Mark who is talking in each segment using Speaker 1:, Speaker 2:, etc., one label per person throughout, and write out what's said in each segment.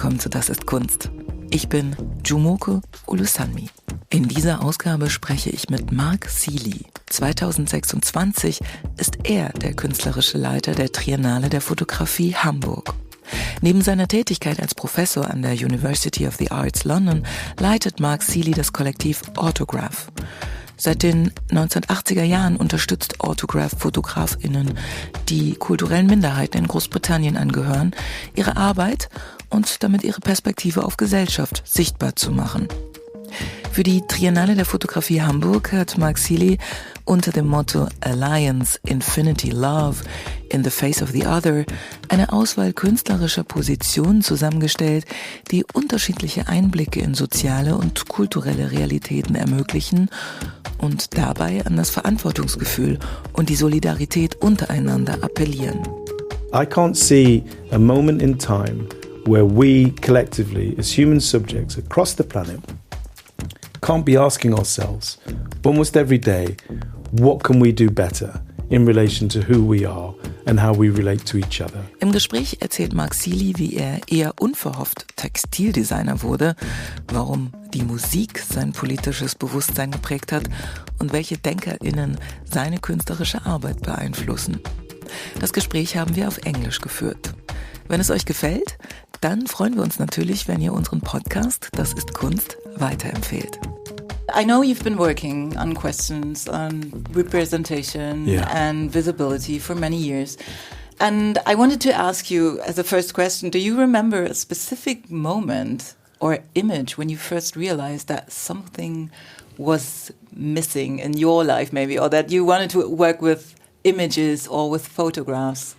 Speaker 1: willkommen zu Das ist Kunst. Ich bin Jumoke Olusanmi. In dieser Ausgabe spreche ich mit Mark Sealy. 2026 ist er der künstlerische Leiter der Triennale der Photographie Hamburg. Neben seiner Tätigkeit als Professor an der University of the Arts London leitet Mark Sealy das Kollektiv Autograph. Seit den 1980er Jahren unterstützt Autograph FotografInnen, die kulturellen Minderheiten in Großbritannien angehören, ihre Arbeit und damit ihre Perspektive auf Gesellschaft sichtbar zu machen. Für die Triennale der Photographie Hamburg hat Mark Sealy unter dem Motto Alliance, Infinity, Love, in the Face of the Other eine Auswahl künstlerischer Positionen zusammengestellt, die unterschiedliche Einblicke in soziale und kulturelle Realitäten ermöglichen und dabei an das Verantwortungsgefühl und die Solidarität untereinander appellieren.
Speaker 2: I can't see a moment in time where we collectively, as human subjects across the planet, can't be asking ourselves almost every day, what can we do better in relation to who we are and how we relate to each other.
Speaker 1: Im Gespräch erzählt Mark Sealy, wie er eher unverhofft Textildesigner wurde, warum die Musik sein politisches Bewusstsein geprägt hat und welche DenkerInnen seine künstlerische Arbeit beeinflussen. Das Gespräch haben wir auf Englisch geführt. Wenn es euch gefällt, dann freuen wir uns natürlich, wenn ihr unseren Podcast Das ist Kunst weiterempfehlt.
Speaker 3: I know you've been working on questions on representation and visibility for many years. And I wanted to ask you, as a first question, do you remember a specific moment or image when you first realized that something was missing in your life maybe, or that you wanted to work with images or with photographs?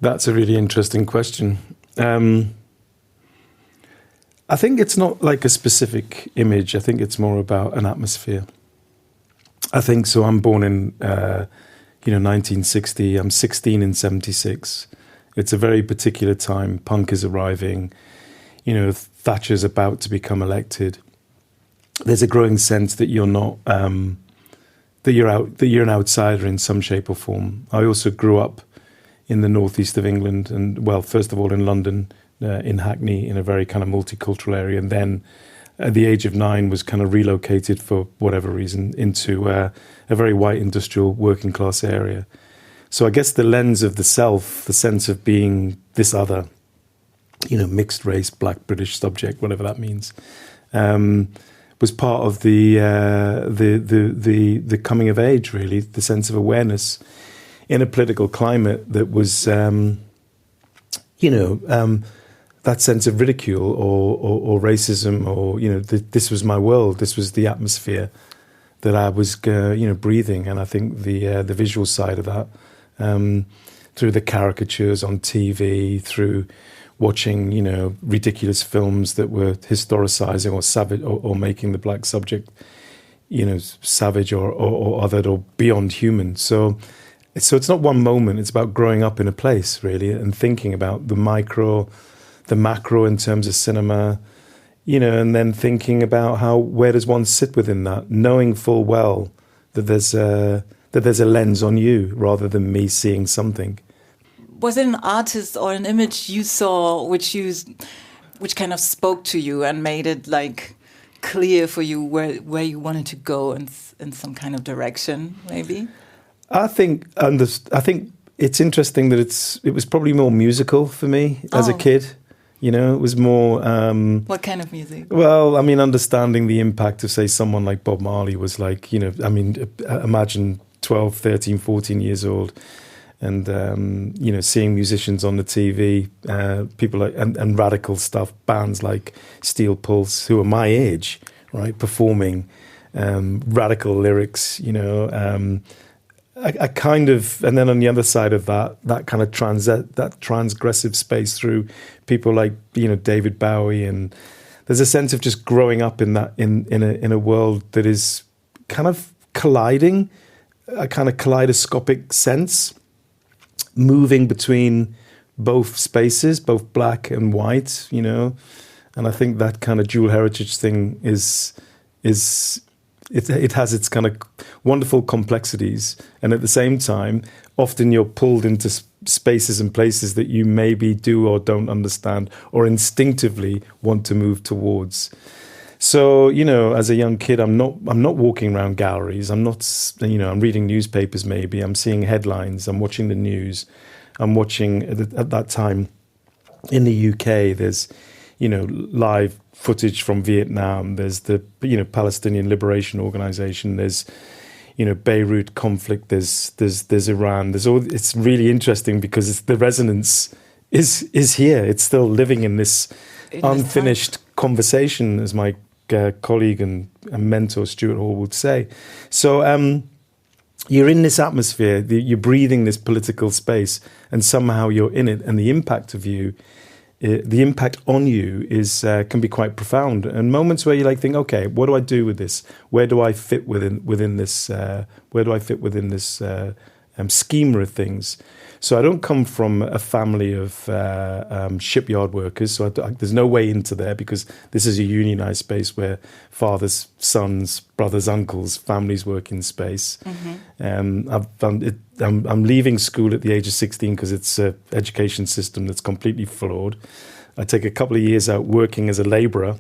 Speaker 2: That's a really interesting question. I think it's not like a specific image. I think it's more about an atmosphere. I think so. I'm born in 1960. I'm 16 in 76. It's a very particular time. Punk is arriving. Thatcher's about to become elected. There's a growing sense that you're not that you're an outsider in some shape or form. I also grew up in the northeast of England, and first of all in London. In Hackney, in a very kind of multicultural area, and then at the age of 9 was kind of relocated for whatever reason into a very white industrial working class area. So I guess the lens of the self, the sense of being this other, mixed race, black, British subject, whatever that means, was part of the coming of age, really, the sense of awareness in a political climate that was, that sense of ridicule or racism or, this was my world, this was the atmosphere that I was, breathing. And I think the visual side of that, through the caricatures on TV, through watching, ridiculous films that were historicizing or savage or making the black subject, savage or othered or beyond human. So it's not one moment, it's about growing up in a place, really, and thinking about the macro in terms of cinema, and then thinking about where does one sit within that, knowing full well that there's a lens on you rather than me seeing something.
Speaker 3: Was it an artist or an image you saw which kind of spoke to you and made it like clear for you where you wanted to go in some kind of direction, maybe? I think
Speaker 2: it's interesting that it was probably more musical for me as a kid. It was more...
Speaker 3: what kind of music?
Speaker 2: Well, I mean, understanding the impact of, say, someone like Bob Marley was like, imagine 12, 13, 14 years old and, seeing musicians on the TV, people like, and radical stuff, bands like Steel Pulse, who are my age, right, performing radical lyrics, I kind of, and then on the other side of that kind of that transgressive space through people like David Bowie, and there's a sense of just growing up in that in a world that is kind of colliding, a kind of kaleidoscopic sense, moving between both spaces, both black and white, and I think that kind of dual heritage thing is. It has its kind of wonderful complexities, and at the same time, often you're pulled into spaces and places that you maybe do or don't understand or instinctively want to move towards. So, you know, as a young kid, I'm not walking around galleries. I'm not, you know, I'm reading newspapers maybe. I'm seeing headlines. I'm watching the news. I'm watching, at that time, in the UK, there's, you know, live footage from Vietnam. There's the, you know, Palestinian Liberation Organization. There's, you know, Beirut conflict. There's Iran. There's all. It's really interesting because the resonance is here. It's still living in this unfinished conversation, as my colleague and mentor Stuart Hall would say. So you're in this atmosphere, you're breathing this political space, and somehow you're in it, and the impact of you, the impact on you is can be quite profound. And moments where you like think, okay, what do I do with this? Where do I fit within this? Where do I fit within this schema of things? So I don't come from a family of shipyard workers, so there's no way into there because this is a unionized space where fathers, sons, brothers, uncles, families work in space. Mm-hmm. I'm leaving school at the age of 16 because it's an education system that's completely flawed. I take a couple of years out working as a labourer,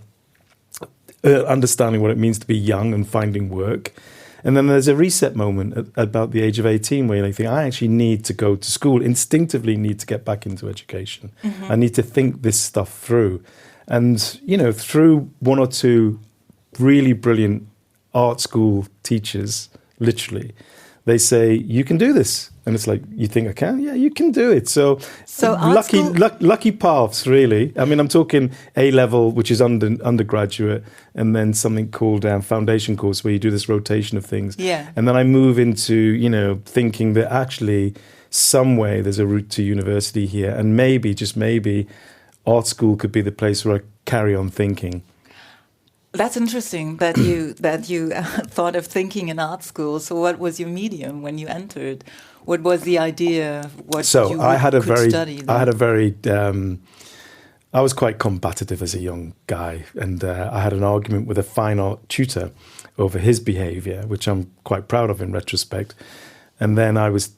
Speaker 2: understanding what it means to be young and finding work. And then there's a reset moment at about the age of 18 where you think, I actually need to go to school, instinctively need to get back into education. Mm-hmm. I need to think this stuff through. And, you know, through one or two really brilliant art school teachers, literally, they say, you can do this. And it's like, you think I can? Yeah, you can do it. So lucky paths, really. I mean, I'm talking A-level, which is undergraduate, and then something called foundation course where you do this rotation of things. Yeah. And then I move into, you know, thinking that actually some way there's a route to university here. And maybe, just maybe, art school could be the place where I carry on thinking.
Speaker 3: That's interesting that you thought of thinking in art school. So what was your medium when you entered? What was the idea? I was quite combative as a young guy, and I had an argument with a fine art tutor over his behaviour, which I'm quite proud of in retrospect. And then I was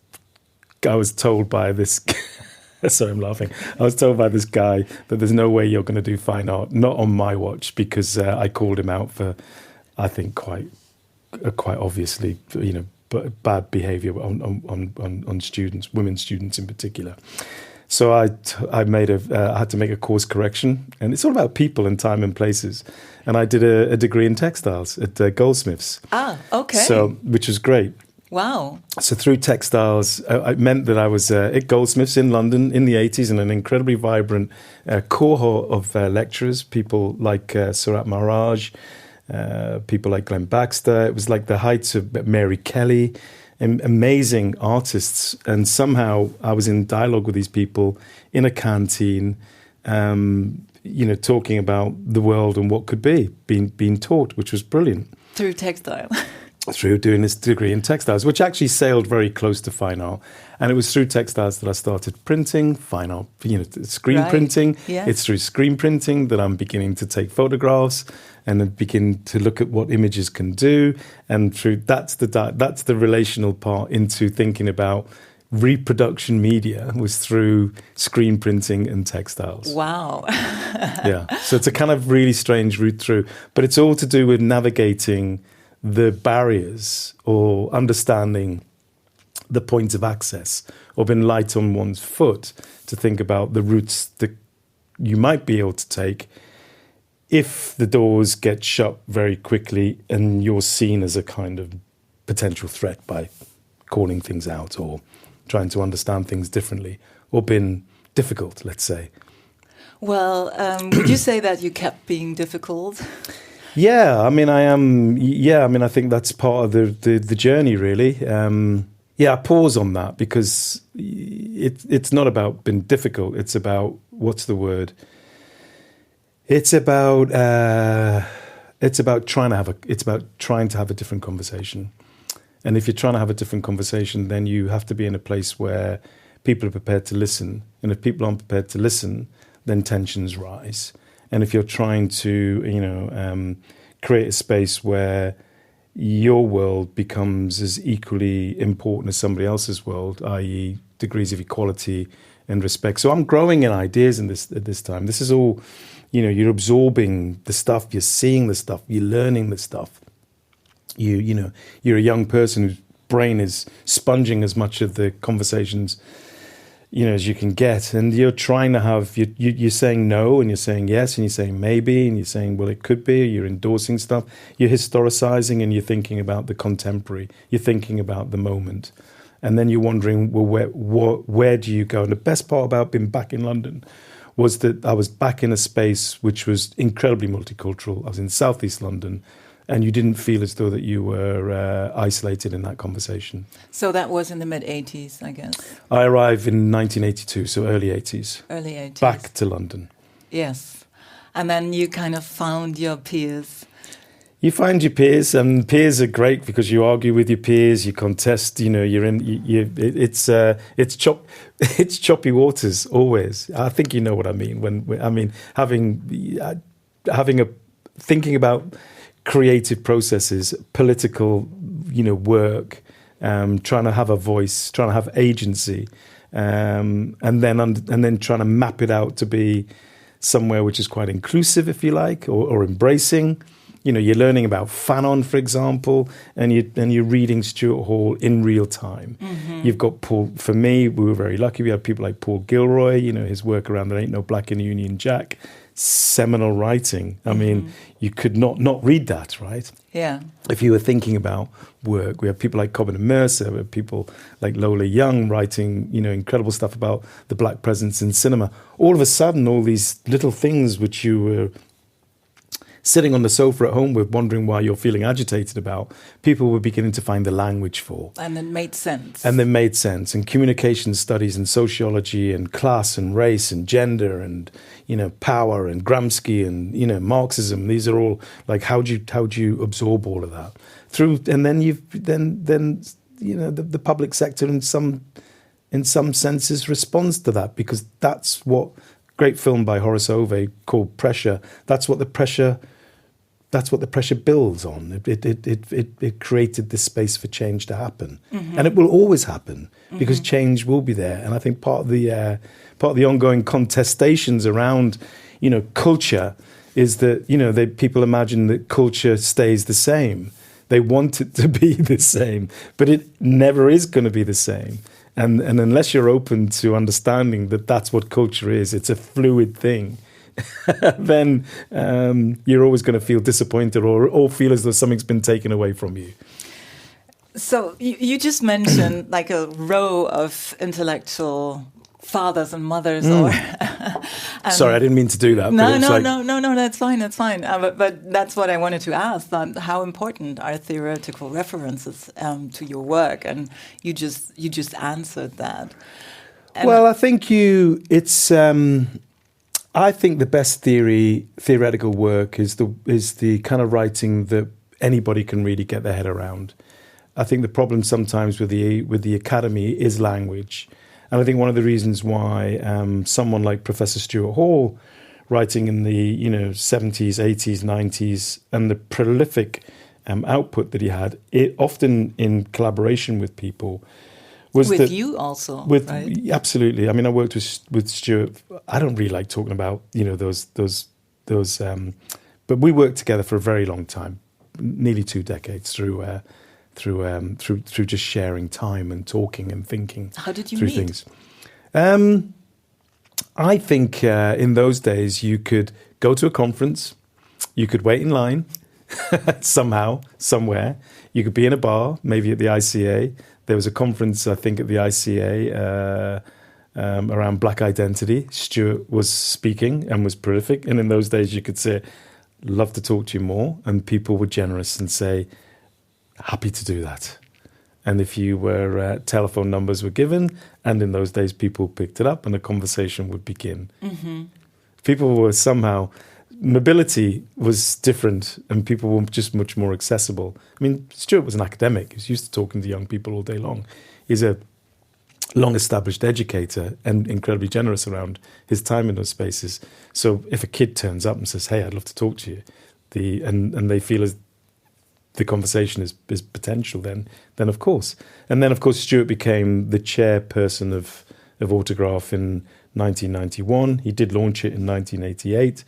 Speaker 3: told by this. Sorry, I'm laughing. I was told by this guy that there's no way you're going to do fine art, not on my watch, because I called him out for, I think, quite obviously, you know, bad behaviour on students, women students in particular. So I had to make a course correction, and it's all about people and time and places. And I did a degree in textiles at Goldsmiths. Ah, okay. So, which was great. Wow. So
Speaker 2: through textiles, it meant that I was at Goldsmiths in London in the 80s, and an incredibly vibrant cohort of lecturers, people like Surat Maharaj, people like Glenn Baxter. It was like the heights of Mary Kelly, amazing artists. And somehow I was in dialogue with these people in a canteen, you know, talking about the world and what could be, being taught, which was brilliant.
Speaker 3: Through textile.
Speaker 2: Through doing this degree in textiles, which actually sailed very close to fine art. And it was through textiles that I started printing, fine art, you know, screen printing. Yeah. It's through screen printing that I'm beginning to take photographs and then begin to look at what images can do. And through that's the relational part into thinking about reproduction media was through screen printing and textiles.
Speaker 3: Wow.
Speaker 2: Yeah. So it's a kind of really strange route through, but it's all to do with navigating the barriers or understanding the points of access, or being light on one's foot to think about the routes that you might be able to take if the doors get shut very quickly and you're seen as a kind of potential threat by calling things out or trying to understand things differently, or been difficult, let's say.
Speaker 3: Well, would you say that you kept being difficult?
Speaker 2: Yeah, I mean, I am. Yeah, I mean, I think that's part of the journey, really. I pause on that because it's not about being difficult. It's about, what's the word? It's about trying to have a different conversation. And if you're trying to have a different conversation, then you have to be in a place where people are prepared to listen. And if people aren't prepared to listen, then tensions rise. And if you're trying to, create a space where your world becomes as equally important as somebody else's world, i.e. degrees of equality and respect. So I'm growing in ideas in this at this time. This is all, you're absorbing the stuff, you're seeing the stuff, you're learning the stuff. You're a young person whose brain is sponging as much of the conversations, as you can get, and you're trying to have, you're saying no, and you're saying yes, and you're saying maybe, and you're saying, well, it could be, you're endorsing stuff, you're historicizing, and you're thinking about the contemporary, you're thinking about the moment, and then you're wondering, well, where do you go? And the best part about being back in London was that I was back in a space which was incredibly multicultural. I was in Southeast London, and you didn't feel as though that you were isolated in that conversation.
Speaker 3: So that was in the mid-'80s, I guess?
Speaker 2: I arrived in 1982, so early 80s.
Speaker 3: Early 80s.
Speaker 2: Back to London.
Speaker 3: Yes. And then you kind of found your peers.
Speaker 2: You find your peers, and peers are great because you argue with your peers, you contest, it's choppy waters always. I think you know what I mean. Thinking about creative processes, political, work, trying to have a voice, trying to have agency, and then trying to map it out to be somewhere which is quite inclusive, if you like, or embracing. You're learning about Fanon, for example, and you're reading Stuart Hall in real time. Mm-hmm. You've got Paul. For me, we were very lucky. We had people like Paul Gilroy. His work around "There Ain't No Black in the Union Jack." Seminal writing. I mean, you could not read that, right?
Speaker 3: Yeah.
Speaker 2: If you were thinking about work, we have people like Cobham and Mercer, we have people like Lola Young writing, incredible stuff about the black presence in cinema. All of a sudden, all these little things which you were sitting on the sofa at home with, wondering why you're feeling agitated about, people were beginning to find the language for.
Speaker 3: And it made sense. And
Speaker 2: communication studies and sociology and class and race and gender and, power and Gramsci and, Marxism. These are all like, how do you absorb all of that? And then the public sector in some senses responds to that, because that's what great film by Horace Ove called Pressure. That's what the pressure builds on. It created this space for change to happen, and it will always happen because change will be there. And I think part of the ongoing contestations around, culture is that people imagine that culture stays the same. They want it to be the same, but it never is going to be the same. And unless you're open to understanding that that's what culture is, it's a fluid thing, then you're always going to feel disappointed or feel as though something's been taken away from you.
Speaker 3: So you just mentioned like a row of intellectual fathers and mothers.
Speaker 2: Sorry, I didn't mean to do that.
Speaker 3: No, that's fine. But that's what I wanted to ask. How important are theoretical references to your work? And you just answered that. And
Speaker 2: well, I think I think the best theoretical work is the kind of writing that anybody can really get their head around. I think the problem sometimes with the academy is language. And I think one of the reasons why someone like Professor Stuart Hall, writing in the 70s, 80s, 90s, and the prolific output that he had, it often in collaboration with people, was
Speaker 3: with
Speaker 2: that,
Speaker 3: you also, right?
Speaker 2: Absolutely. I mean, I worked with Stuart. I don't really like talking about those, but we worked together for a very long time, nearly 2 decades through just sharing time and talking and thinking.
Speaker 3: How did you
Speaker 2: through
Speaker 3: meet?
Speaker 2: Things. I think in those days you could go to a conference, you could wait in line somehow, somewhere. You could be in a bar, maybe at the ICA. There was a conference, I think, at the ICA around Black identity. Stuart was speaking and was prolific. And in those days you could say, love to talk to you more. And people were generous and say, happy to do that. And if you were telephone numbers were given, and in those days people picked it up and a conversation would begin. Mm-hmm. People were somehow, mobility was different and people were just much more accessible. I mean, Stuart was an academic. He was used to talking to young people all day long. He's a long-established educator and incredibly generous around his time in those spaces. So if a kid turns up and says, hey, I'd love to talk to you, and they feel as the conversation is potential, then of course. And then, of course, Stuart became the chairperson of Autograph in 1991. He did launch it in 1988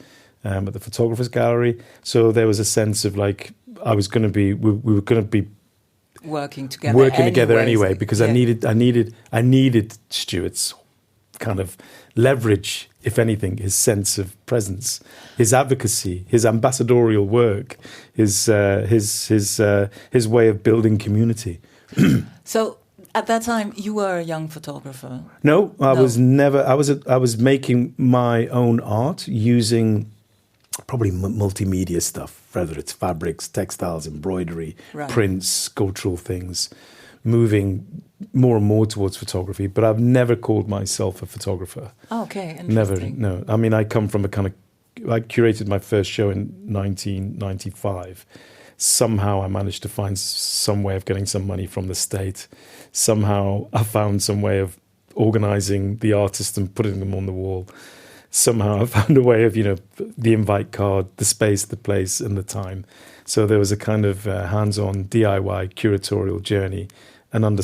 Speaker 2: at the Photographers Gallery. So there was a sense of like we were going to be
Speaker 3: working together
Speaker 2: anyway, because I needed Stuart's kind of leverage, if anything, his sense of presence, his advocacy, his ambassadorial work, his way of building community.
Speaker 3: So at that time, you were a young photographer.
Speaker 2: No, I was never. I was making my own art using probably multimedia stuff, whether it's fabrics, textiles, embroidery, prints, sculptural things, moving more and more towards photography. But I've never called myself a photographer.
Speaker 3: Oh, okay, interesting.
Speaker 2: Never, no. I mean, I come from I curated my first show in 1995. Somehow I managed to find some way of getting some money from the state. Somehow I found some way of organizing the artists and putting them on the wall. Somehow I found a way of, the invite card, the space, the place, and the time. So there was a kind of hands-on DIY curatorial journey and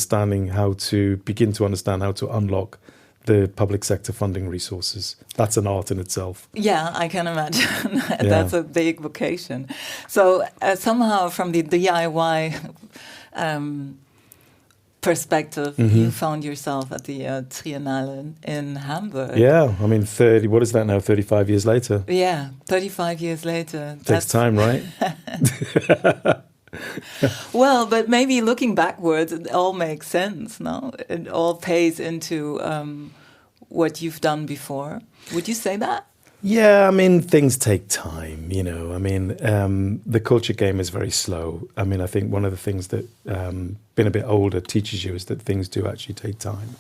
Speaker 2: begin to understand how to unlock the public sector funding resources. That's an art in itself.
Speaker 3: Yeah, I can imagine. That's a big vocation. So somehow from the DIY perspective, you found yourself at the Triennale in Hamburg.
Speaker 2: Yeah, I mean, 35 years later?
Speaker 3: Yeah, 35 years later.
Speaker 2: Takes time, right?
Speaker 3: Well, but maybe looking backwards, it all makes sense, no? It all pays into what you've done before. Would you say that?
Speaker 2: Yeah, I mean, things take time, I mean, the culture game is very slow. I mean, I think one of the things that being a bit older teaches you is that things do actually take time.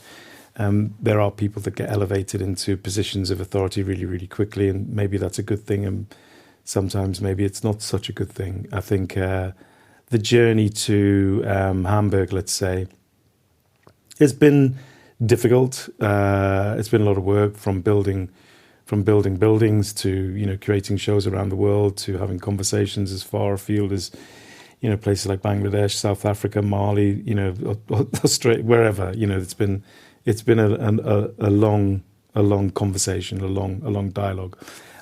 Speaker 2: There are people that get elevated into positions of authority really, really quickly, and maybe that's a good thing, and sometimes maybe it's not such a good thing. I think the journey to Hamburg, let's say, has been difficult. It's been a lot of work from building buildings to creating shows around the world, to having conversations as far afield as places like Bangladesh, South Africa, Mali, Australia, wherever. It's been a long conversation, a long dialogue,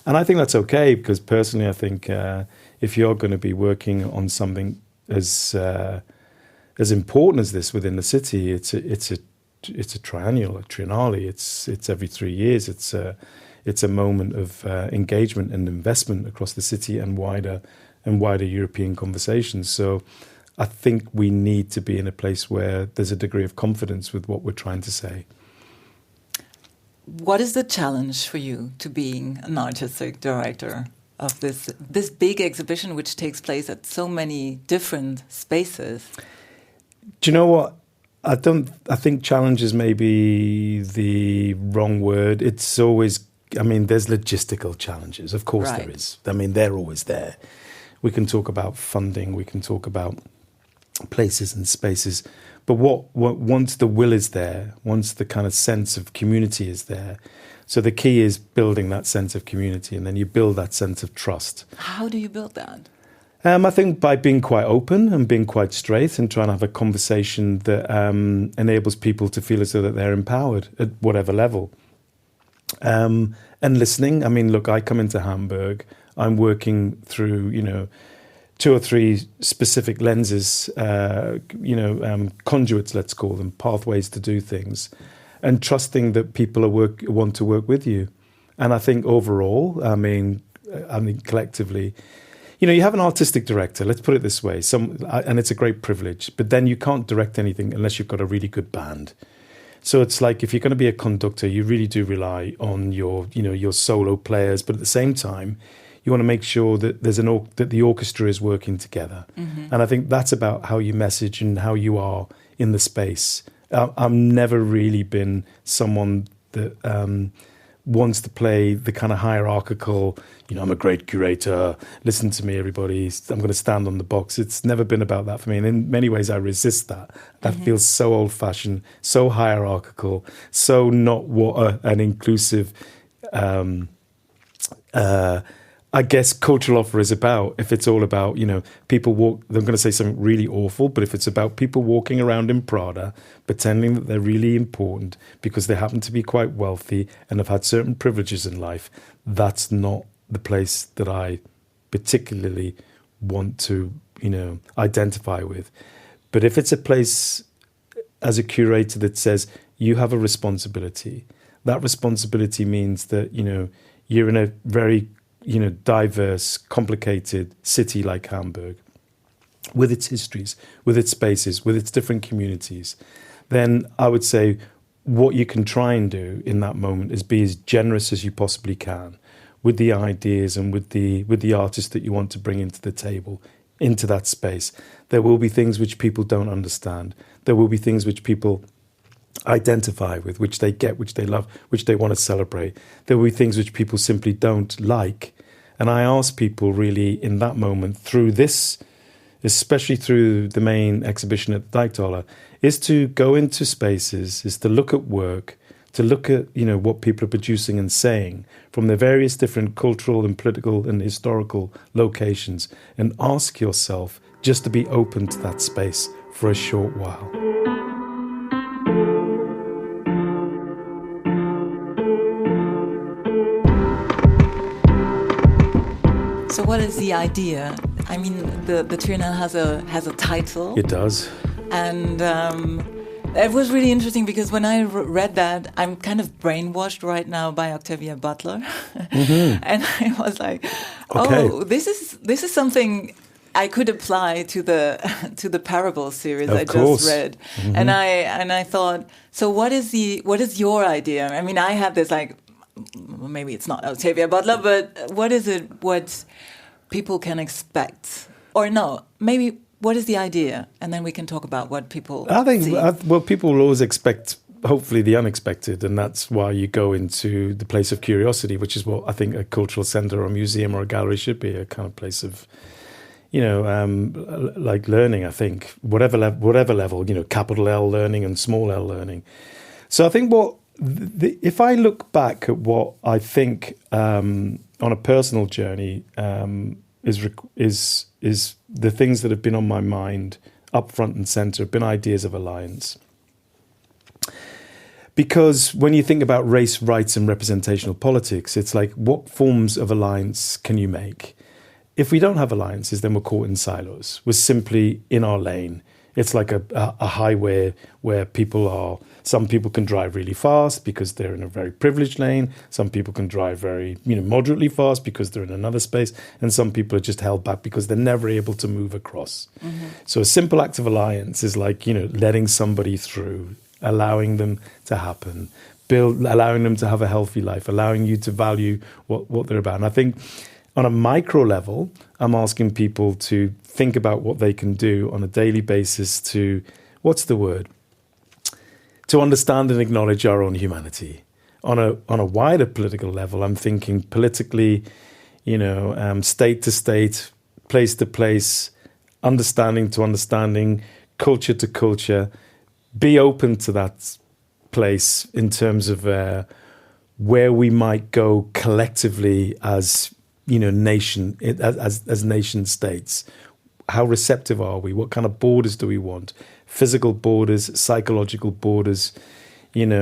Speaker 2: and I think that's okay, because personally I think if you're going to be working on something as important as this within the city, it's a triennale. It's every 3 years. It's a moment of engagement and investment across the city and wider European conversations. So I think we need to be in a place where there's a degree of confidence with what we're trying to say.
Speaker 3: What is the challenge for you to being an artistic director of this big exhibition, which takes place at so many different spaces?
Speaker 2: Do you know what? I think challenge is maybe the wrong word. It's always, there's logistical challenges. Of course there is. They're always there. We can talk about funding. We can talk about places and spaces. But what once the will is there, once the kind of sense of community is there, so the key is building that sense of community, and then you build that sense of trust.
Speaker 3: How do you build that?
Speaker 2: I think by being quite open and being quite straight and trying to have a conversation that enables people to feel as though that they're empowered at whatever level. And listening. Look, I come into Hamburg. I'm working through, 2 or 3 specific lenses, conduits, let's call them, pathways to do things, and trusting that people want to work with you. And I think overall, collectively, you have an artistic director, let's put it this way, and it's a great privilege, but then you can't direct anything unless you've got a really good band. So it's like, if you're going to be a conductor, you really do rely on your solo players, but at the same time, you want to make sure that that the orchestra is working together. Mm-hmm. And I think that's about how you message and how you are in the space. I've never really been someone that wants to play the kind of hierarchical, I'm a great curator, listen to me, everybody, I'm going to stand on the box. It's never been about that for me. And in many ways, I resist that. That feels so old-fashioned, so hierarchical, so not what an inclusive... I guess cultural offer is about. If it's all about, people walk, I'm going to say something really awful, but if it's about people walking around in Prada, pretending that they're really important because they happen to be quite wealthy and have had certain privileges in life, that's not the place that I particularly want to, identify with. But if it's a place as a curator that says you have a responsibility, that responsibility means that, you're in a very, diverse, complicated city like Hamburg, with its histories, with its spaces, with its different communities, then I would say what you can try and do in that moment is be as generous as you possibly can with the ideas and with the artists that you want to bring into the table, into that space. There will be things which people don't understand. There will be things which people identify with, which they get, which they love, which they want to celebrate. There will be things which people simply don't like. And I ask people really in that moment, through this, especially through the main exhibition at the Deichtorhallen, is to go into spaces, is to look at work, to look at, what people are producing and saying from the various different cultural and political and historical locations, and ask yourself just to be open to that space for a short while.
Speaker 3: So what is the idea? I mean, the Triennale has a title.
Speaker 2: It does.
Speaker 3: And it was really interesting because when I read that, I'm kind of brainwashed right now by Octavia Butler. Mm-hmm. And I was like, this is something I could apply to the Parable series I just read. Mm-hmm. And I thought, so what is your idea? I mean, I had this maybe it's not Octavia Butler, but what is it, what people can expect? Or no, maybe what is the idea? And then we can talk about what people see.
Speaker 2: People will always expect, hopefully, the unexpected, and that's why you go into the place of curiosity, which is what I think a cultural centre or a museum or a gallery should be, a kind of place of, like learning, I think, whatever level, capital L learning and small L learning. So I think if I look back at what I think on a personal journey is the things that have been on my mind up front and centre have been ideas of alliance. Because when you think about race, rights and representational politics, it's like, what forms of alliance can you make? If we don't have alliances, then we're caught in silos. We're simply in our lane. It's like a highway where some people can drive really fast because they're in a very privileged lane. Some people can drive very, moderately fast because they're in another space. And some people are just held back because they're never able to move across. Mm-hmm. So a simple act of alliance is like, letting somebody through, allowing them to happen, allowing them to have a healthy life, allowing you to value what they're about. And I think on a micro level, I'm asking people to think about what they can do on a daily basis to, to understand and acknowledge our own humanity. On a wider political level, I'm thinking politically, state to state, place to place, understanding to understanding, culture to culture. Be open to that place in terms of where we might go collectively as nation, as nation states. How receptive are we? What kind of borders do we want? Physical borders, psychological borders. Where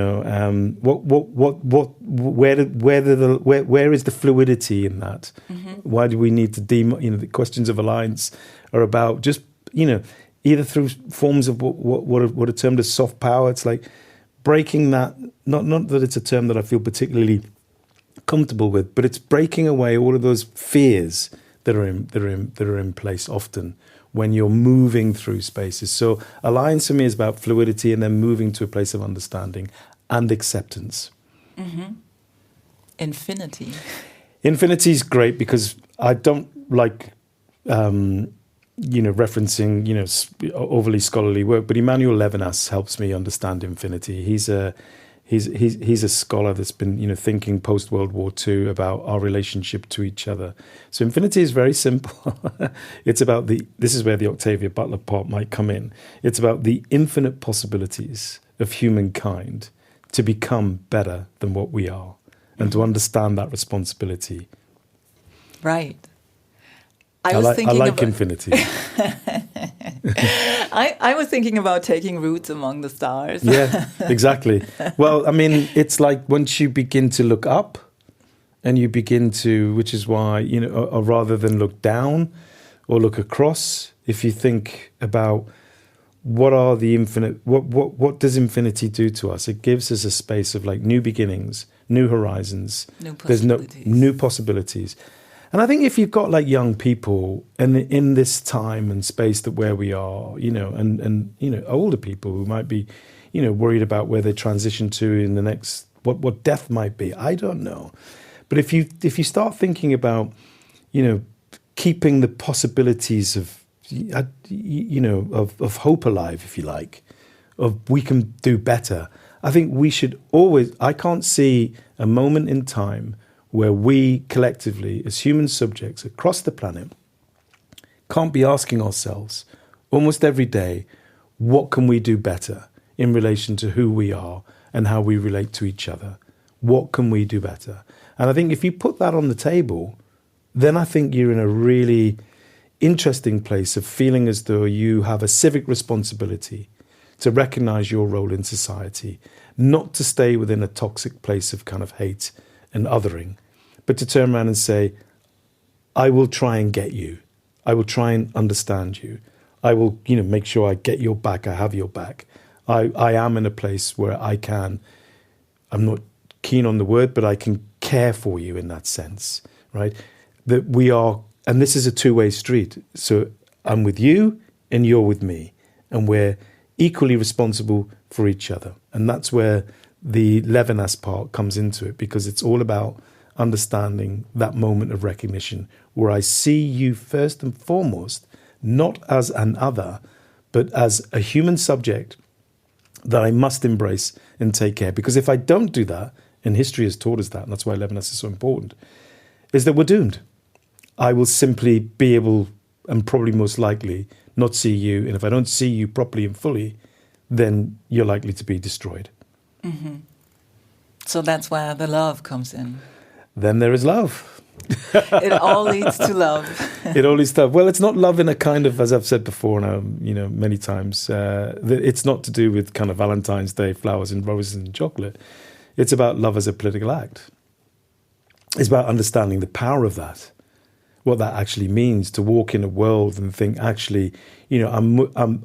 Speaker 2: is the fluidity in that? Mm-hmm. Why do we need to the questions of alliance are about just either through forms of what are termed as soft power. It's like breaking that. Not that it's a term that I feel particularly comfortable with, but it's breaking away all of those fears that are in place often when you're moving through spaces. So alliance for me is about fluidity and then moving to a place of understanding and acceptance.
Speaker 3: Mm-hmm. Infinity.
Speaker 2: Infinity is great because I don't like referencing overly scholarly work, but Emmanuel Levinas helps me understand infinity. He's a scholar that's been thinking post World War II about our relationship to each other. So infinity is very simple. It's about this is where the Octavia Butler part might come in. It's about the infinite possibilities of humankind to become better than what we are, and to understand that responsibility.
Speaker 3: Right.
Speaker 2: I like infinity.
Speaker 3: I was thinking about taking roots among the stars.
Speaker 2: Yeah, exactly. Well, I mean, it's like once you begin to look up and you begin to, which is why, you know, or rather than look down or look across, if you think about what are the infinite, what does infinity do to us? It gives us a space of like new beginnings, new horizons. There's new possibilities. And I think if you've got like young people and in this time and space that where we are, you know, and you know, older people who might be, you know, worried about where they transition to in the next, what death might be, I don't know. But if you start thinking about, you know, keeping the possibilities of, you know, of hope alive, if you like, of we can do better, I think we should always, I can't see a moment in time where we collectively, as human subjects across the planet, can't be asking ourselves almost every day, what can we do better in relation to who we are and how we relate to each other? What can we do better? And I think if you put that on the table, then I think you're in a really interesting place of feeling as though you have a civic responsibility to recognize your role in society, not to stay within a toxic place of kind of hate and othering, but to turn around and say, I will try and get you. I will try and understand you. I will, you know, make sure I get your back. I have your back. I am in a place where I can, I'm not keen on the word, but I can care for you in that sense, right? That we are, and this is a two-way street. So I'm with you and you're with me. And we're equally responsible for each other. And that's where the Levinas part comes into it, because it's all about understanding that moment of recognition where I see you first and foremost, not as an other, but as a human subject that I must embrace and take care. Because if I don't do that, and history has taught us that, and that's why Levinas is so important, is that we're doomed. I will simply be able, and probably most likely, not see you. And if I don't see you properly and fully, then you're likely to be destroyed.
Speaker 3: Mm-hmm. So that's where the love comes in.
Speaker 2: Then there is love.
Speaker 3: It all leads to love.
Speaker 2: It all leads to love. Well, it's not love in a kind of, as I've said before, you know, many times, it's not to do with kind of Valentine's Day, flowers and roses and chocolate. It's about love as a political act. It's about understanding the power of that, what that actually means to walk in a world and think, actually, you know,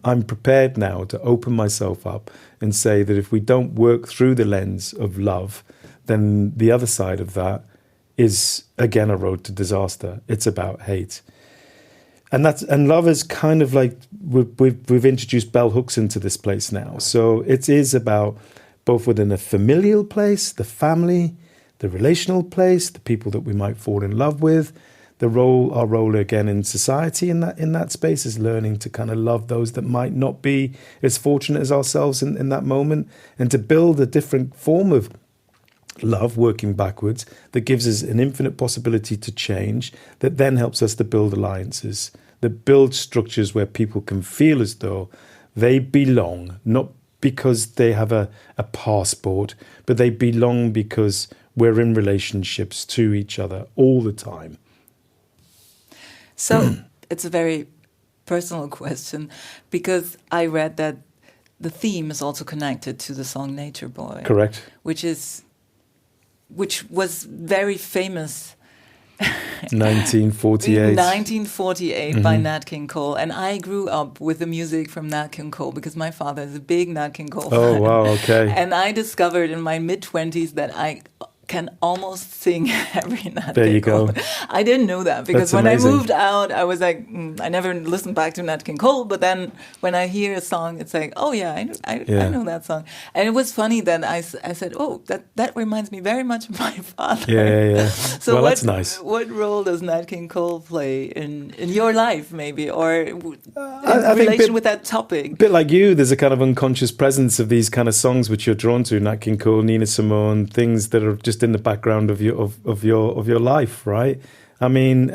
Speaker 2: I'm prepared now to open myself up and say that if we don't work through the lens of love, then the other side of that is again a road to disaster. It's about hate, and love is kind of like we've introduced bell hooks into this place now. So it is about both within a familial place, the family, the relational place, the people that we might fall in love with, our role again in society in that space is learning to kind of love those that might not be as fortunate as ourselves in that moment, and to build a different form of love, working backwards, that gives us an infinite possibility to change, that then helps us to build alliances, that build structures where people can feel as though they belong, not because they have a passport, but they belong because we're in relationships to each other all the time.
Speaker 3: So it's a very personal question, because I read that the theme is also connected to the song Nature Boy.
Speaker 2: Correct.
Speaker 3: Which was very famous
Speaker 2: 1948.
Speaker 3: In 1948 by Nat King Cole. And I grew up with the music from Nat King Cole because my father is a big Nat King Cole fan.
Speaker 2: Oh, wow, okay.
Speaker 3: And I discovered in my mid-20s that I can almost sing every Nat
Speaker 2: there
Speaker 3: King
Speaker 2: you
Speaker 3: Cole.
Speaker 2: go.
Speaker 3: I didn't know that because
Speaker 2: That's
Speaker 3: when
Speaker 2: amazing.
Speaker 3: I moved out, I was like, I never listened back to Nat King Cole. But then when I hear a song, it's like, oh yeah, I know that song. And it was funny that I said, oh, that reminds me very much of my father.
Speaker 2: Yeah.
Speaker 3: So
Speaker 2: well, that's nice.
Speaker 3: What role does Nat King Cole play in your life, maybe, or in
Speaker 2: I
Speaker 3: relation
Speaker 2: think
Speaker 3: with that topic?
Speaker 2: A bit like you, there's a kind of unconscious presence of these kind of songs which you're drawn to, Nat King Cole, Nina Simone, things that are just in the background of your life, right? I mean,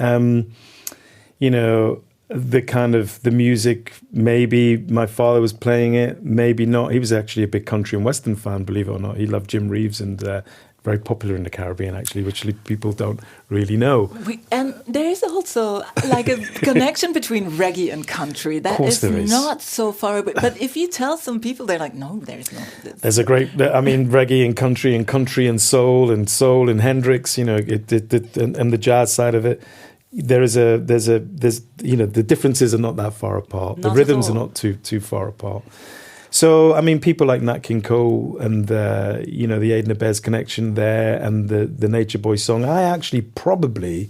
Speaker 2: you know, the music, maybe my father was playing it, maybe not. He was actually a big country and western fan, believe it or not. He loved Jim Reeves and very popular in the Caribbean, actually, which people don't really know.
Speaker 3: And there is also like a connection between reggae and country. That is not so far away. But if you tell some people, they're like, no, there's not.
Speaker 2: There's a great, reggae and country and soul and Hendrix, and the jazz side of it. There's the differences are not that far apart. The rhythms are not too far apart. So, people like Nat King Cole and, the Edna Bears connection there and the Nature Boy song. I actually probably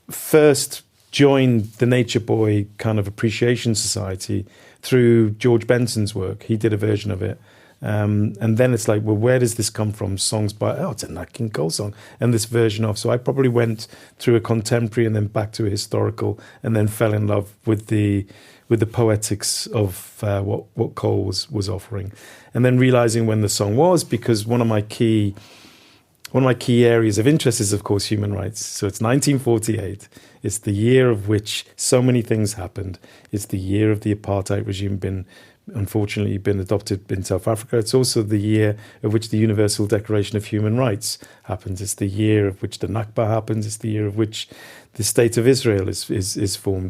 Speaker 2: first joined the Nature Boy kind of appreciation society through George Benson's work. He did a version of it. And then it's like, well, where does this come from? Songs by, it's a Nat King Cole song. And this version of, so I probably went through a contemporary and then back to a historical and then fell in love with the poetics of what Cole was offering, and then realizing when the song was, because one of my key areas of interest is, of course, human rights. So it's 1948. It's the year of which so many things happened. It's the year of the apartheid regime unfortunately been adopted in South Africa. It's also the year of which the Universal Declaration of Human Rights happens. It's the year of which the Nakba happens. It's the year of which the State of Israel is formed.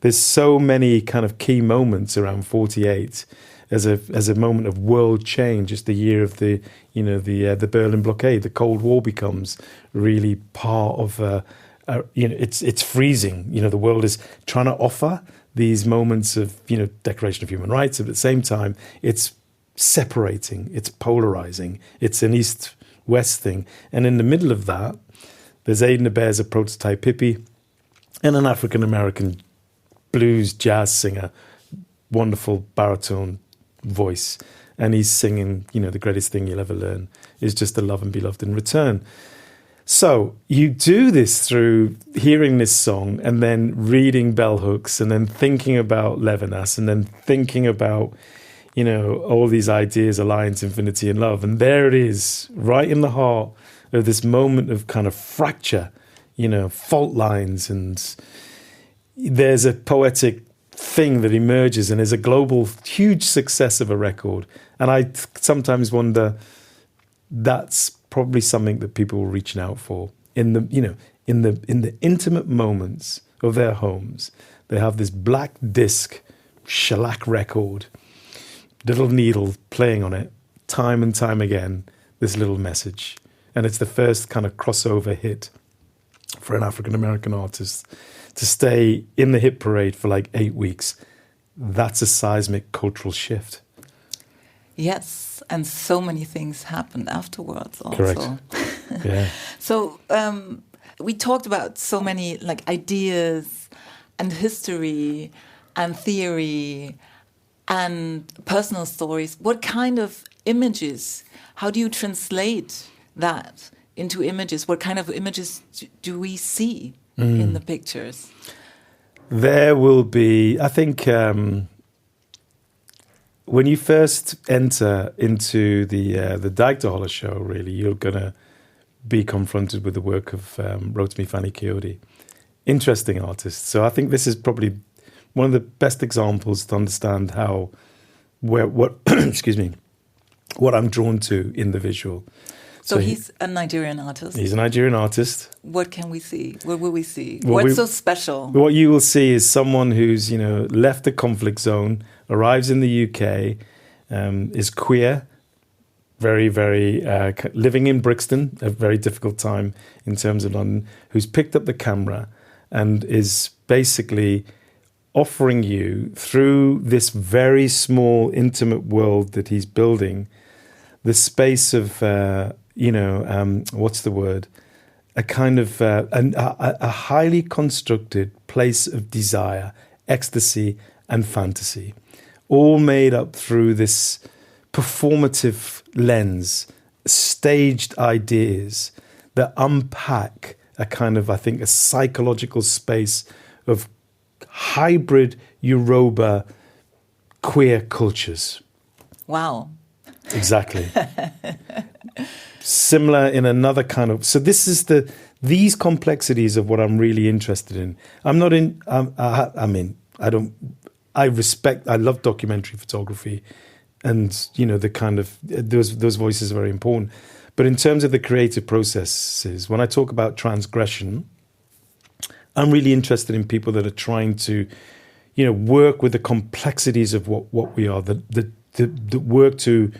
Speaker 2: There's so many kind of key moments around 48 as a moment of world change. It's the year of the Berlin blockade. The Cold War becomes really part of it's freezing. The world is trying to offer these moments of Declaration of Human Rights. At the same time, it's separating, it's polarizing, it's an east-west thing. And in the middle of that, there's Edna Bears, a prototype hippie, and an African-American blues jazz singer, wonderful baritone voice. And he's singing, the greatest thing you'll ever learn is just to love and be loved in return. So you do this through hearing this song and then reading bell hooks and then thinking about Levinas and then thinking about, all these ideas, alliance, infinity, and love. And there it is, right in the heart of this moment of kind of fracture, fault lines. And there's a poetic thing that emerges and there's a global, huge success of a record. And I sometimes wonder, that's probably something that people were reaching out for in the intimate moments of their homes. They have this black disc shellac record, little needle playing on it, time and time again, this little message. And it's the first kind of crossover hit for an African-American artist to stay in the hit parade for like 8 weeks. That's a seismic cultural shift.
Speaker 3: Yes, and so many things happened afterwards also.
Speaker 2: Correct. Yeah.
Speaker 3: So we talked about so many like ideas and history and theory and personal stories. What kind of images? How do you translate that into images? What kind of images do we see in the pictures?
Speaker 2: There will be, I think, when you first enter into the Deichtorhallen show, really, you're going to be confronted with the work of Rotimi Fani-Kayode. Interesting artist. So I think this is probably one of the best examples to understand what I'm drawn to in the visual.
Speaker 3: So he's a Nigerian artist.
Speaker 2: He's a Nigerian artist.
Speaker 3: What can we see? What will we see? What's so special?
Speaker 2: What you will see is someone who's left the conflict zone, arrives in the UK, is queer, very, very living in Brixton, a very difficult time in terms of London, who's picked up the camera and is basically offering you through this very small, intimate world that he's building, the space of what's the word? A kind of a highly constructed place of desire, ecstasy, and fantasy, all made up through this performative lens, staged ideas that unpack a kind of, I think, a psychological space of hybrid Yoruba queer cultures.
Speaker 3: Wow.
Speaker 2: Exactly. Similar in another kind of... So this is these complexities of what I'm really interested in. I'm not in... I love documentary photography and, the kind of... Those voices are very important. But in terms of the creative processes, when I talk about transgression, I'm really interested in people that are trying to, work with the complexities of what we are, that work to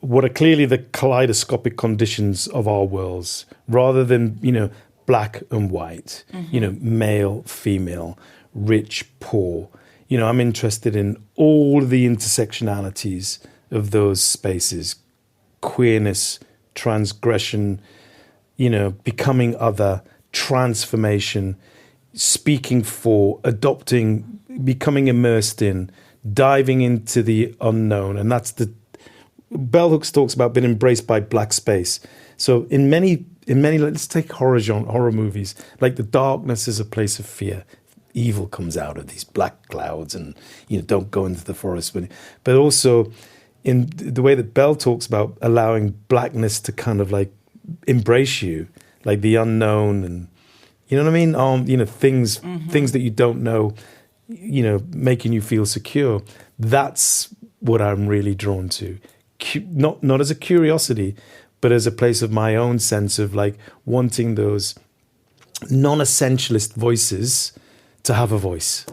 Speaker 2: what are clearly the kaleidoscopic conditions of our worlds, rather than, black and white, male, female, rich, poor. I'm interested in all the intersectionalities of those spaces, queerness, transgression, becoming other, transformation, speaking for, adopting, becoming immersed in, diving into the unknown. And that's Bell Hooks talks about being embraced by black space. So in many, let's take horror movies, like the darkness is a place of fear. Evil comes out of these black clouds, and don't go into the forest. But also in the way that Bell talks about allowing blackness to kind of like embrace you, like the unknown, and you know what I mean? Things that you don't know, making you feel secure. That's what I'm really drawn to. Not as a curiosity, but as a place of my own sense of like wanting those non-essentialist voices to have a voice.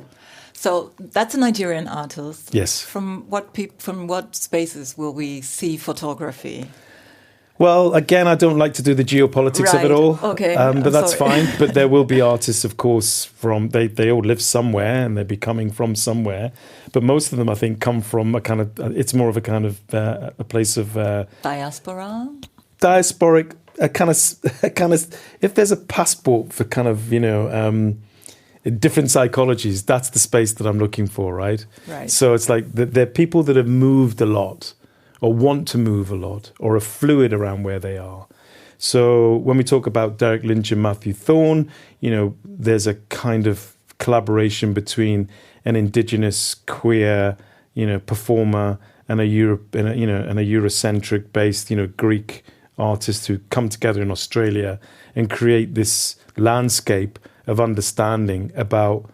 Speaker 3: So that's a Nigerian artist.
Speaker 2: Yes.
Speaker 3: From what spaces will we see photography?
Speaker 2: Well, again, I don't like to do the geopolitics of it all.
Speaker 3: Okay.
Speaker 2: But that's fine. But there will be artists, of course, they all live somewhere and they'll be coming from somewhere. But most of them, I think, come from it's more of a kind of a place of
Speaker 3: diaspora.
Speaker 2: Diasporic, a kind of. If there's a passport for kind of different psychologies, that's the space that I'm looking for, right?
Speaker 3: Right.
Speaker 2: So it's like they're people that have moved a lot, or want to move a lot, or are fluid around where they are. So when we talk about Derek Lynch and Matthew Thorne, there's a kind of collaboration between an indigenous queer, performer and a Eurocentric based, Greek artist who come together in Australia and create this landscape of understanding about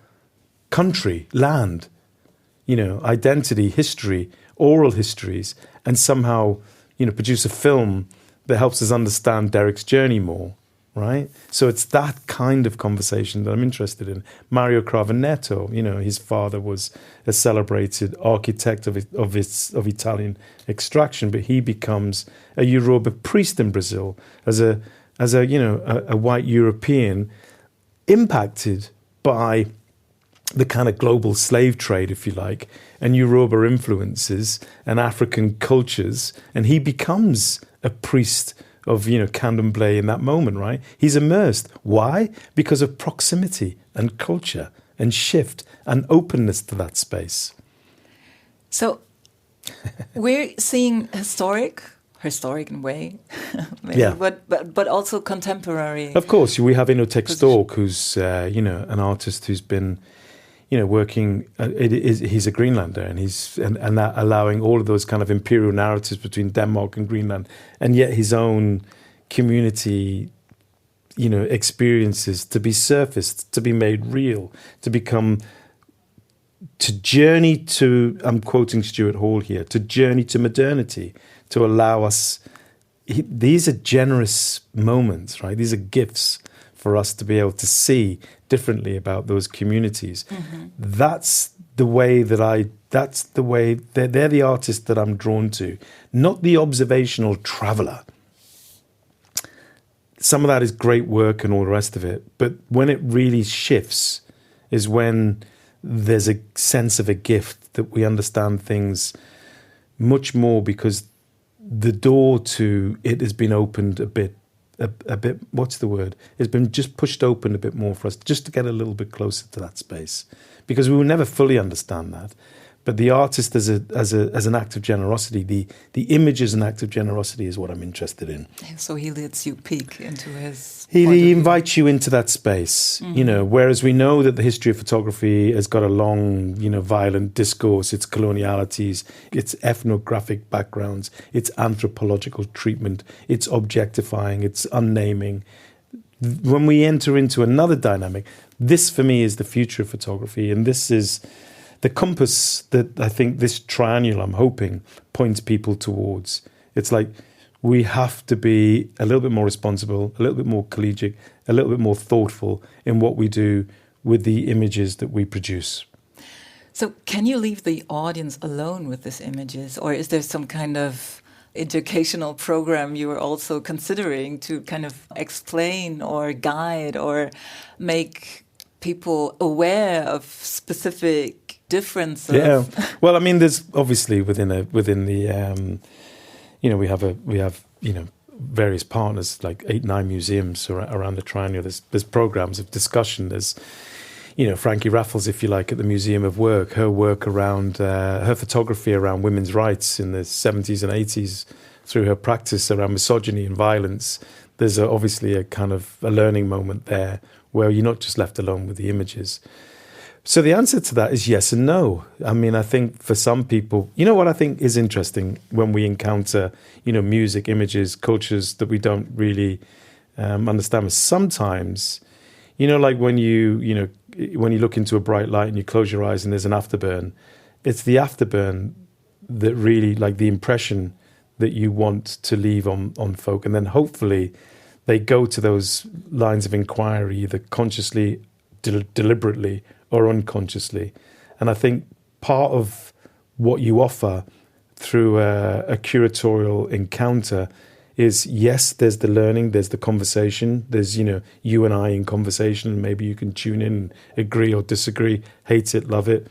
Speaker 2: country, land, identity, history, oral histories, and somehow, produce a film that helps us understand Derek's journey more, right? So it's that kind of conversation that I'm interested in. Mario Cravanetto, his father was a celebrated architect of Italian extraction, but he becomes a Yoruba priest in Brazil as a white European impacted by the kind of global slave trade, if you like, and Yoruba influences and African cultures, and he becomes a priest of, Candomblé in that moment, right? He's immersed. Why? Because of proximity and culture and shift and openness to that space. So
Speaker 3: we're seeing historic in a way, maybe,
Speaker 2: yeah.
Speaker 3: but also contemporary.
Speaker 2: Of course, we have Inotek Stork, who's an artist who's been working. He's a Greenlander, and and that allowing all of those kind of imperial narratives between Denmark and Greenland, and yet his own community, experiences to be surfaced, to be made real, to journey to. I'm quoting Stuart Hall here. To journey to modernity. To allow us, these are generous moments, right? These are gifts for us to be able to see differently about those communities. Mm-hmm. That's the way they're the artists that I'm drawn to, not the observational traveller. Some of that is great work and all the rest of it, but when it really shifts is when there's a sense of a gift that we understand things much more because the door to it has been opened a bit, what's the word? It's been just pushed open a bit more for us, just to get a little bit closer to that space. Because we will never fully understand that. But the artist as an act of generosity, the image as an act of generosity is what I'm interested in.
Speaker 3: So he lets you peek into his...
Speaker 2: He invites you into that space, whereas we know that the history of photography has got a long, violent discourse, its colonialities, its ethnographic backgrounds, its anthropological treatment, its objectifying, its unnaming. When we enter into another dynamic, this for me is the future of photography, and this is the compass that I think this triennial, I'm hoping, points people towards. It's like we have to be a little bit more responsible, a little bit more collegiate, a little bit more thoughtful in what we do with the images that we produce.
Speaker 3: So can you leave the audience alone with these images, or is there some kind of educational program you are also considering to kind of explain or guide or make people aware of specific differences?
Speaker 2: Yeah, well, I mean, there's obviously within the we have various partners, like 8-9 museums around the Triennale. There's programs of discussion. There's Frankie Raffles, if you like, at the Museum of Work, her work around her photography around women's rights in the 70s and 80s, through her practice around misogyny and violence. There's obviously a kind of a learning moment there where you're not just left alone with the images. So the answer to that is yes and no. I mean, I think for some people, what I think is interesting when we encounter, music, images, cultures that we don't really understand is sometimes, like when you look into a bright light and you close your eyes and there's an afterburn, it's the afterburn that really, like, the impression that you want to leave on folk. And then hopefully they go to those lines of inquiry, either consciously, deliberately, or unconsciously. And I think part of what you offer through a curatorial encounter is, yes, there's the learning, there's the conversation, there's, you and I in conversation, and maybe you can tune in, agree or disagree, hate it, love it,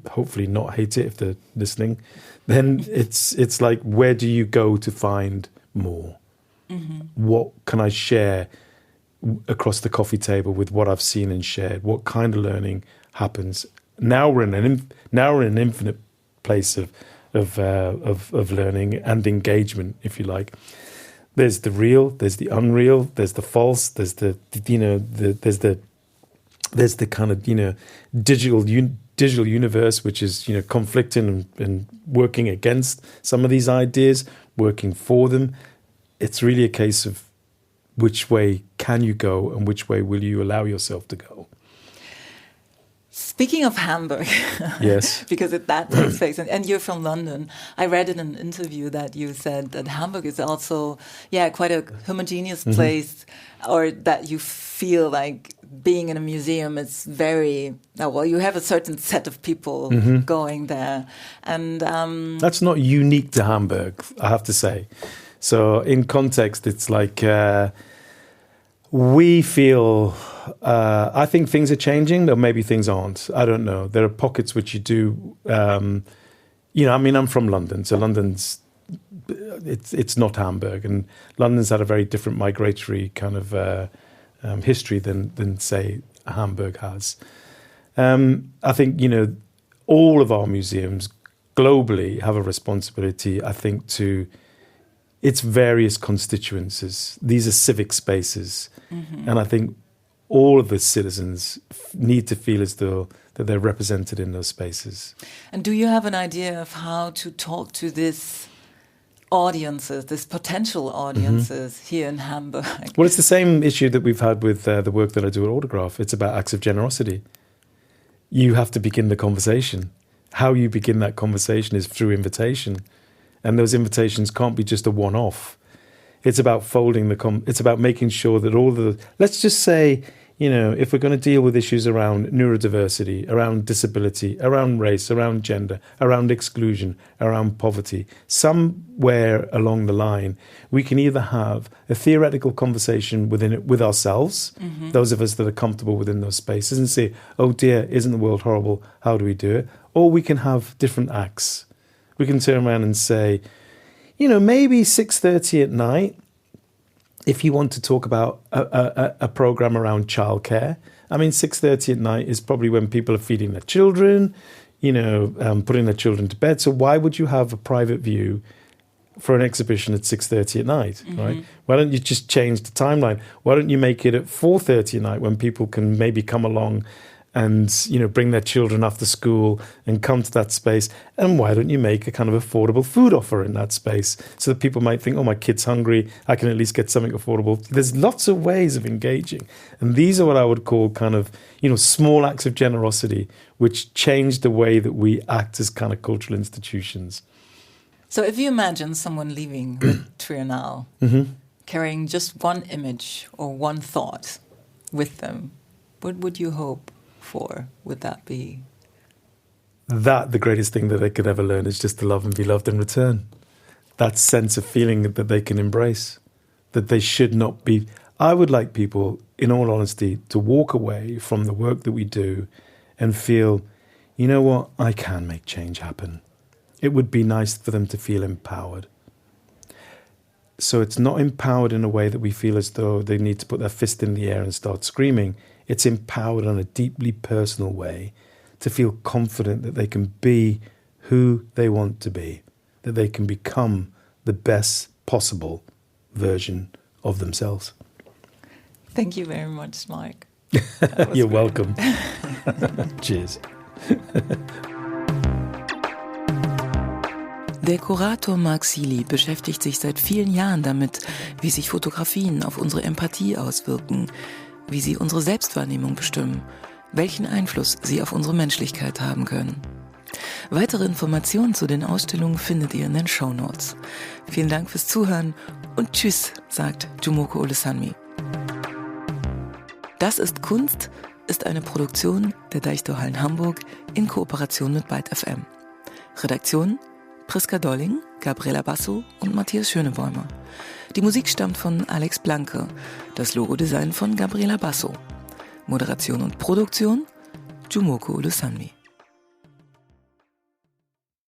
Speaker 2: hopefully not hate it if they're listening. Then it's like, where do you go to find more? Mm-hmm. What can I share across the coffee table with what I've seen and shared? What kind of learning happens? Now we're in an infinite place of learning and engagement, if you like. There's the real, there's the unreal, there's the false, there's the kind of digital universe, which is conflicting and working against some of these ideas, working for them. It's really a case of which way can you go and which way will you allow yourself to go.
Speaker 3: Speaking of Hamburg,
Speaker 2: yes,
Speaker 3: because that takes place, and you're from London. I read in an interview that you said that Hamburg is also, quite a homogeneous place, or that you feel like being in a museum is very, you have a certain set of people going there. And
Speaker 2: that's not unique to Hamburg, I have to say. So in context, it's like we feel, I think things are changing, though maybe things aren't. I don't know. There are pockets which you do, I'm from London, so London's, it's not Hamburg, and London's had a very different migratory kind of history than say Hamburg has. I think, all of our museums globally have a responsibility, I think, to its various constituencies. These are civic spaces. And I think all of the citizens need to feel as though that they're represented in those spaces.
Speaker 3: And do you have an idea of how to talk to this audiences, this potential audiences here in Hamburg?
Speaker 2: Well, it's the same issue that we've had with the work that I do at Autograph. It's about acts of generosity. You have to begin the conversation. How you begin that conversation is through invitation. And those invitations can't be just a one-off. It's about folding it's about making sure that all the, let's just say, if we're going to deal with issues around neurodiversity, around disability, around race, around gender, around exclusion, around poverty, somewhere along the line, we can either have a theoretical conversation within it with ourselves, those of us that are comfortable within those spaces, and say, oh dear, isn't the world horrible? How do we do it? Or we can have different acts. We can turn around and say, maybe 6:30 at night, if you want to talk about a program around childcare. I mean, 6:30 at night is probably when people are feeding their children, putting their children to bed. So why would you have a private view for an exhibition at 6:30 at night, right? Why don't you just change the timeline? Why don't you make it at 4:30 at night when people can maybe come along and bring their children after school and come to that space? And why don't you make a kind of affordable food offer in that space so that people might think, oh, my kid's hungry, I can at least get something affordable. There's lots of ways of engaging, and these are what I would call kind of small acts of generosity which change the way that we act as kind of cultural institutions.
Speaker 3: So if you imagine someone leaving the Triennale, carrying just one image or one thought with them, what would you hope for? Would that be?
Speaker 2: That the greatest thing that they could ever learn is just to love and be loved in return. That sense of feeling that they can embrace, that they should not be. I would like people, in all honesty, to walk away from the work that we do and feel, you know what, I can make change happen. It would be nice for them to feel empowered. So it's not empowered in a way that we feel as though they need to put their fist in the air and start screaming. It's empowered in a deeply personal way to feel confident that they can be who they want to be, that they can become the best possible version of themselves.
Speaker 3: Thank you very much, Mark.
Speaker 2: You're welcome. Cheers.
Speaker 1: Der Kurator Mark Sealy beschäftigt sich seit vielen Jahren damit, wie sich Fotografien auf unsere Empathie auswirken, wie sie unsere Selbstwahrnehmung bestimmen, welchen Einfluss sie auf unsere Menschlichkeit haben können. Weitere Informationen zu den Ausstellungen findet ihr in den Shownotes. Vielen Dank fürs Zuhören und Tschüss, sagt Jumoke Olusanmi. Das ist Kunst ist eine Produktion der Deichtorhallen Hamburg in Kooperation mit Byte FM. Redaktion Priska Dolling, Gabriela Basso und Matthias Schönebäumer. Die Musik stammt von Alex Blanke, das Logodesign von Gabriela Basso. Moderation und Produktion Jumoke Olusanmi.